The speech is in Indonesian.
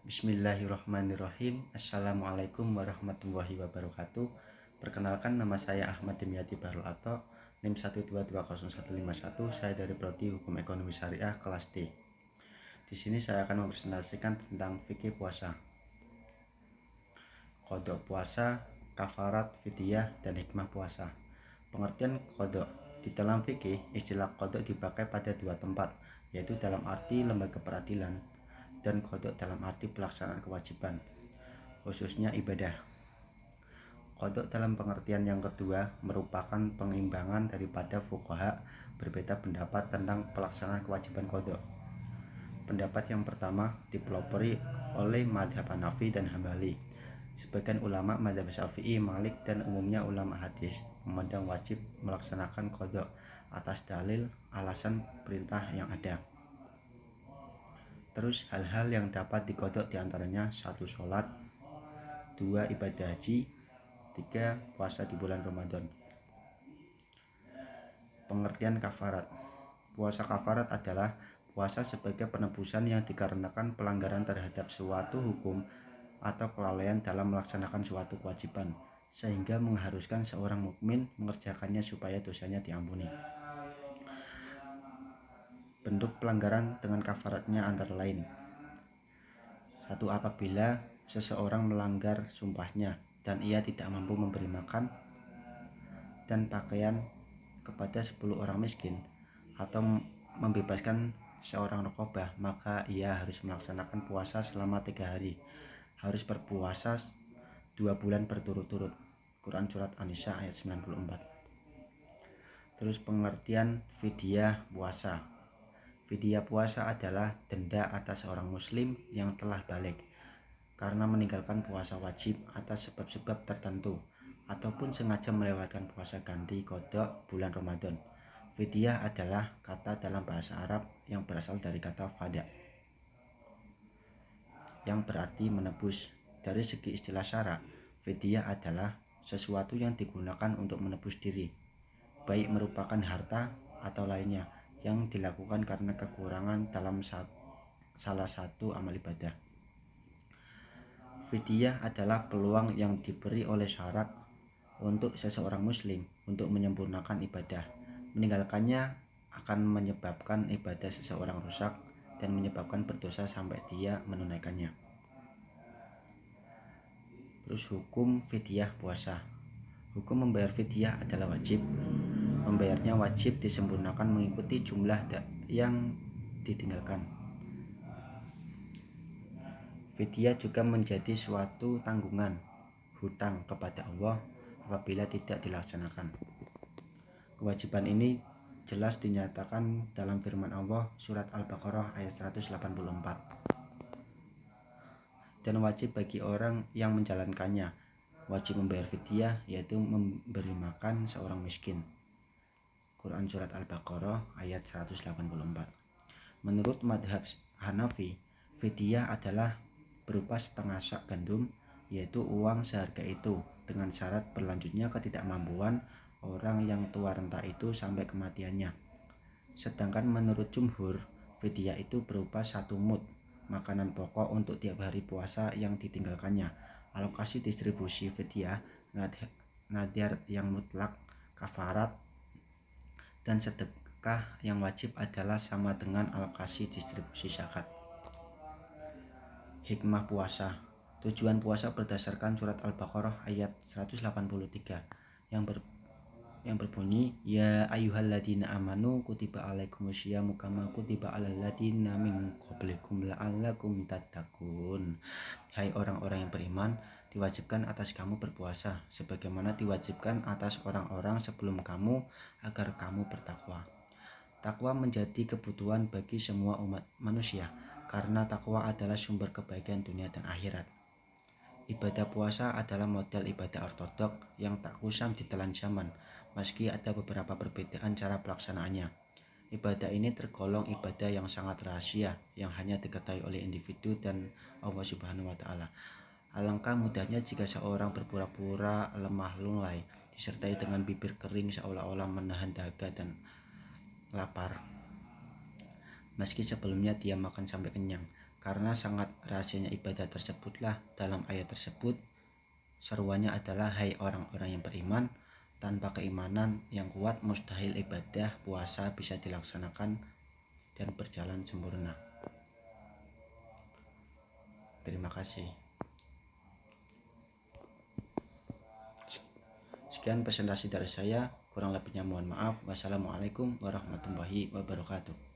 Bismillahirrahmanirrahim. Assalamualaikum warahmatullahi wabarakatuh. Perkenalkan, nama saya Ahmad Dimyati Bahrul Ato, NIM 1220151. Saya dari Prodi Hukum Ekonomi Syariah kelas D. Di sini saya akan mempresentasikan tentang fikih puasa, qadha puasa, kafarat, fidyah, dan hikmah puasa. Pengertian qadha. Di dalam fikih, istilah qadha dipakai pada dua tempat, yaitu dalam arti lembaga peradilan dan qadha dalam arti pelaksanaan kewajiban, khususnya ibadah. Qadha dalam pengertian yang kedua merupakan pengimbangan daripada fuqaha berbeda pendapat tentang pelaksanaan kewajiban qadha. Pendapat yang pertama dipelopori oleh mazhab Hanafi dan Hambali. Sebagian ulama mazhab Syafi'i, Malik, dan umumnya ulama hadis memandang wajib melaksanakan qadha atas dalil alasan perintah yang ada. Terus hal-hal yang dapat diqadha diantaranya 1. Sholat, 2. Ibadah haji, 3. Puasa di bulan Ramadan. Pengertian kafarat. Puasa kafarat adalah puasa sebagai penebusan yang dikarenakan pelanggaran terhadap suatu hukum atau kelalaian dalam melaksanakan suatu kewajiban, sehingga mengharuskan seorang mukmin mengerjakannya supaya dosanya diampuni. Bentuk pelanggaran dengan kafaratnya antara lain: 1. Apabila seseorang melanggar sumpahnya dan ia tidak mampu memberi makan dan pakaian kepada 10 orang miskin atau membebaskan seorang raqabah, maka ia harus melaksanakan puasa selama 3 hari. Harus berpuasa 2 bulan berturut-turut. Quran Surat An-Nisa ayat 94. Terus pengertian fidyah puasa. Fidyah puasa adalah denda atas seorang muslim yang telah balik karena meninggalkan puasa wajib atas sebab-sebab tertentu ataupun sengaja melewatkan puasa ganti qadha bulan Ramadan. Fidyah adalah kata dalam bahasa Arab yang berasal dari kata fada, yang berarti menebus. Dari segi istilah syara, fidyah adalah sesuatu yang digunakan untuk menebus diri, baik merupakan harta atau lainnya, yang dilakukan karena kekurangan dalam salah satu amal ibadah. Fidyah adalah peluang yang diberi oleh syarak untuk seseorang muslim untuk menyempurnakan ibadah. Meninggalkannya akan menyebabkan ibadah seseorang rusak dan menyebabkan berdosa sampai dia menunaikannya. Terus hukum fidyah puasa. Hukum membayar fidyah adalah wajib. Membayarnya wajib disempurnakan mengikuti jumlah yang ditinggalkan. Fidyah juga menjadi suatu tanggungan, hutang kepada Allah apabila tidak dilaksanakan. Kewajiban ini jelas dinyatakan dalam firman Allah surat Al-Baqarah ayat 184. Dan wajib bagi orang yang menjalankannya wajib membayar fidyah, yaitu memberi makan seorang miskin. Quran Surat Al-Baqarah ayat 184. Menurut madhab Hanafi, fidyah adalah berupa setengah sak gandum, yaitu uang seharga itu, dengan syarat berlanjutnya ketidakmampuan orang yang tua renta itu sampai kematiannya. Sedangkan menurut jumhur, fidyah itu berupa 1 mud, makanan pokok untuk tiap hari puasa yang ditinggalkannya. Alokasi distribusi fidyah, nadhar yang mutlak, kafarat, dan sedekah yang wajib adalah sama dengan alokasi distribusi zakat. Hikmah puasa. Tujuan puasa berdasarkan surat Al-Baqarah ayat 183 yang berbunyi, ya ayyuhalladzina amanu kutiba alaikumusyamu kama kutiba alal ladzina min qablikum la'allakum tattaqun. Hai orang-orang yang beriman, diwajibkan atas kamu berpuasa sebagaimana diwajibkan atas orang-orang sebelum kamu agar kamu bertakwa. Takwa menjadi kebutuhan bagi semua umat manusia karena takwa adalah sumber kebaikan dunia dan akhirat. Ibadah puasa adalah model ibadah ortodok yang tak kusam ditelan zaman, meski ada beberapa perbedaan cara pelaksanaannya. Ibadah ini tergolong ibadah yang sangat rahasia, yang hanya diketahui oleh individu dan Allah Subhanahu wa Ta'ala. Alangkah mudahnya jika seorang berpura-pura lemah lunglai, disertai dengan bibir kering seolah-olah menahan dahaga dan lapar, meski sebelumnya dia makan sampai kenyang, Karena sangat rahasianya ibadah tersebutlah dalam ayat tersebut seruannya adalah hai orang-orang yang beriman, tanpa keimanan yang kuat mustahil ibadah puasa bisa dilaksanakan dan berjalan sempurna. Terima kasih. Sekian presentasi dari saya, kurang lebihnya mohon maaf. Wassalamualaikum warahmatullahi wabarakatuh.